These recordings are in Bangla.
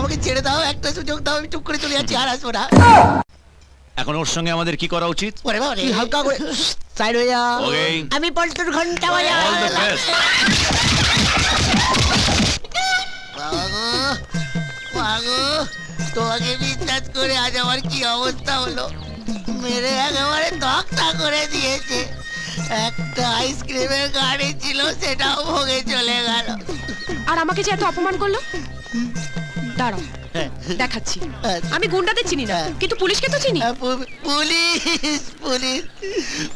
আমাকে ছেড়ে দাও, একটা সুযোগ দাও, আমি চুপ করে চলে যাচ্ছি, আর আসবো না। এখন ওর সঙ্গে আমাদের কি করা উচিত? ওরে বাবা রে, হালকা করে সাইড হয়ে যাও। Okay. আমি পল্টুর ঘন্টা বাজাই। All the best. বাবা গো, মা গো, তোমাকে বিশ্বাস করে আজ আমার কি অবস্থা হলো, মেরে একেবারে তক্তা করে দিয়েছে। একটা আইসক্রিমের গাড়ি ছিল, সেটাও ভোগে চলে গেল। আর আমাকে যে এত অপমান করলো, দাঁড়াও দেখাচ্ছি। আমি গুন্ডাদের চিনি না, কিন্তু পুলিশকে তো চিনি। পুলিশ পুলিশ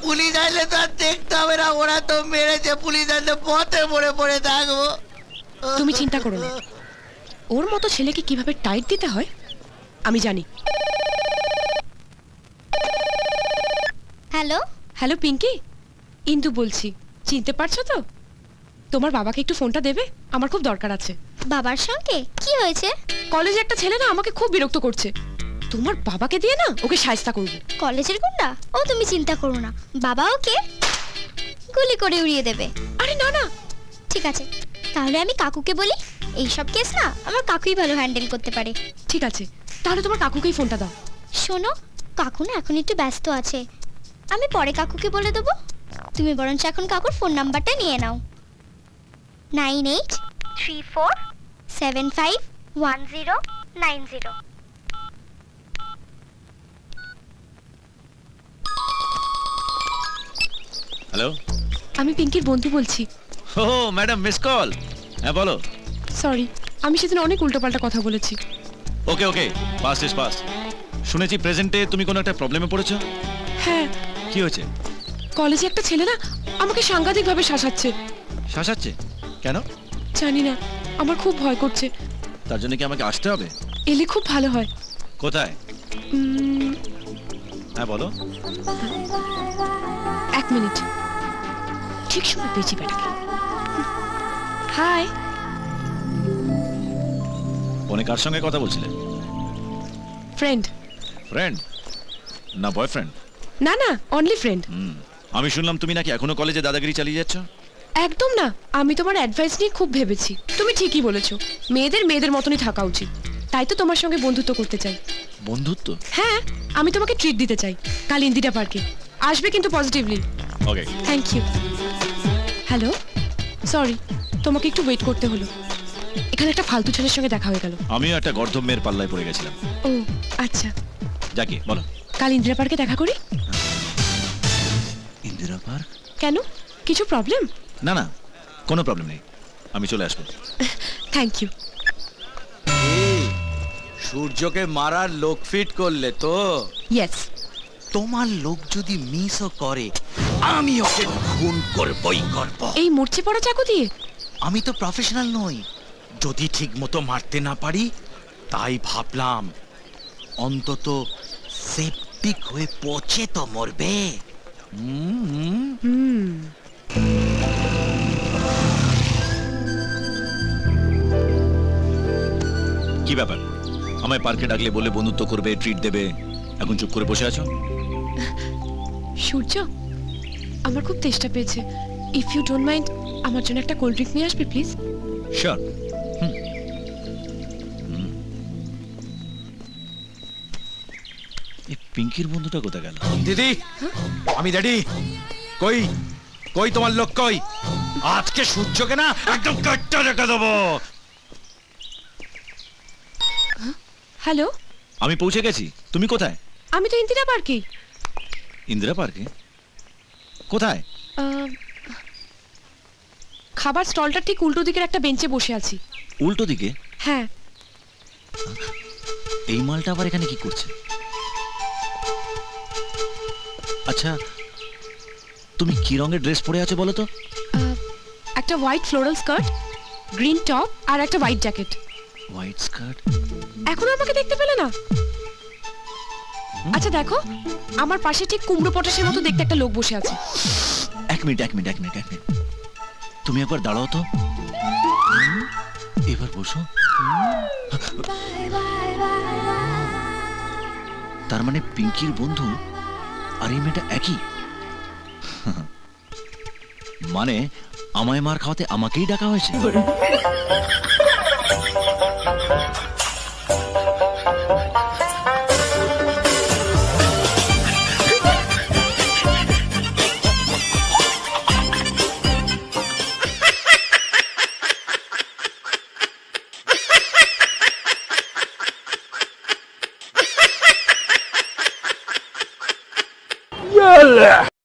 পুলিশ আসলে তো আর দেখতে হবে না, ওরা তো মেরেছে। পুলিশ আসলে পথে পড়ে পড়ে থাকবো। তুমি চিন্তা করো না, ওর মতো ছেলেকে কিভাবে টাইট দিতে হয় আমি জানি। হ্যালো, হ্যালো পিঙ্কি, ইন্দু বলছি, চিনতে পারছো তো? তোমার বাবাকে একটু ফোনটা দেবে, আমার খুব দরকার আছে। বাবার সঙ্গে কি হয়েছে? কলেজে একটা ছেলে না আমাকে খুব বিরক্ত করছে, তোমার বাবাকে দিয়ে না ওকে শায়েস্তা করবো। কলেজের গুন্ডা? ও তুমি চিন্তা করো না, বাবা ওকে গুলি করে উড়িয়ে দেবে। আরে না না, ঠিক আছে, তাহলে আমি কাকুকে বলি। এইসব কেস না আমার কাকুই ভালো হ্যান্ডেল করতে পারে। ঠিক আছে, তাহলে তোমার কাকুকেই ফোনটা দাও। শোনো, কাকু না এখন একটু ব্যস্ত আছে, আমি পরে কাকুকে বলে দেবো। তুমি বরঞ্চ এখন কাকুর ফোন নাম্বারটা নিয়ে নাও। 9834751090। হ্যালো, আমি পিঙ্কির বন্ধু বলছি। ও ম্যাডাম, মিস কল। হ্যাঁ বলো। সরি, আমি সেদিন অনেক উল্টোপাল্টা কথা বলেছি। ওকে ওকে, পাস্ট ইজ পাস্ট। শুনেছি প্রেজেন্টে তুমি কোনো একটা প্রবলেমে পড়েছো। হ্যাঁ, কি হয়েছে? কলেজে একটা ছেলে না আমাকে সাংঘাতিকভাবে শাসাচ্ছে। শাসাচ্ছে কেন? জানি না, আমার খুব ভয় করছে। তার জন্য কি আমাকে আসতে হবে? এলে খুব ভালো হয়। কোথায়? হ্যাঁ বলো। 1 মিনিট, ঠিক সময় পেয়েছি বেটাকে। হাই। ফোনে কার সঙ্গে কথা বলছিলে? ফ্রেন্ড। ফ্রেন্ড না বয়ফ্রেন্ড? না না, অনলি ফ্রেন্ড। আমি শুনলাম তুমি নাকি এখনো কলেজে দাদাগিরি চালিয়ে যাচ্ছ। একদম না, আমি তোমার অ্যাডভাইস নিয়ে খুব ভেবেছি। তুমি ঠিকই বলেছো, মেয়েদের মেয়েদের মতনই থাকা উচিত। তাই তো তোমার সঙ্গে বন্ধুত্ব করতে চাই। বন্ধুত্ব? হ্যাঁ, আমি তোমাকে ট্রিট দিতে চাই কাল ইন্দিরা পার্কে। আসবে কিন্তু positively. Okay. Thank you. Hello, sorry, তোমাকে একটু ওয়েট করতে হলো। এখানে একটা ফালতু ছেলের সঙ্গে দেখা হয়ে গেল। আমিও একটা গর্ধব মেয়ের পাল্লায় পড়ে গেছিলাম। ও আচ্ছা, যাকে বলো। কাল ইন্দিরা পার্কে দেখা করি। ইন্দিরা পার্ক? কেন, কিছু প্রবলেম? না না, কোনো প্রবলেম নেই, আমি চলে আসবো। Thank you. সূর্যকে মারার লোক ফিট করলে তো? ইয়েস। তোমার লোক যদি মিসও করে আমি ওকে খুন করবই করব। এই মরচে পড়া চাকু দিয়ে? আমি তো প্রফেশনাল নই, যদি ঠিক মতো মারতে না পারি তাই ভাবলাম অন্তত সেপটিক হয়ে পচে তো মরবে। কি ব্যাপার, আমায় পার্কে ডাকলে বলে বন্ধুত্ব করবে, ট্রিট দেবে, এখন চুপ করে বসে আছো? সূর্য, আমার খুব তেষ্টা পেয়েছে। ইফ ইউ ডোন্ট মাইন্ড, আমার জন্য একটা কোল্ড ড্রিঙ্ক নিয়ে আসবে প্লিজ? শিওর। এই পিঙ্কির বন্ধুটা কোথায় গেল? দিদি, আমি রেডি। কই কই তোমার লোক কই? আজকে সূর্যকে না একদম কাটতে রেখে দেবো। হ্যালো, আমি পৌঁছে গেছি, তুমি কোথায়? আমি তো ইন্দিরা পার্কে। ইন্দিরা পার্কে? কোথায়? খাবার স্টলটা ঠিক উল্টো দিকের একটা বেঞ্চে বসে আছি। উল্টো দিকে? হ্যাঁ। এই মালটা আবার এখানে কি করছে? আচ্ছা, তুমি কি রঙের ড্রেস পরে আছো বলো তো? একটা white floral skirt, green top আর একটা হোয়াইট জ্যাকেট। White skirt? এখনো আমাকে দেখতে পেলে না? আচ্ছা দেখো, আমার পাশে ঠিক কুমড়ো পটাশের মতো দেখতে একটা লোক বসে আছে। এক মিনিট, তুমি একবার দাঁড়াও তো। এবার বসো। তার মানে পিঙ্কির বন্ধু আর এই মেয়েটা একই। মানে আমায় মার খাওয়াতে আমাকেই ডাকা হয়েছে।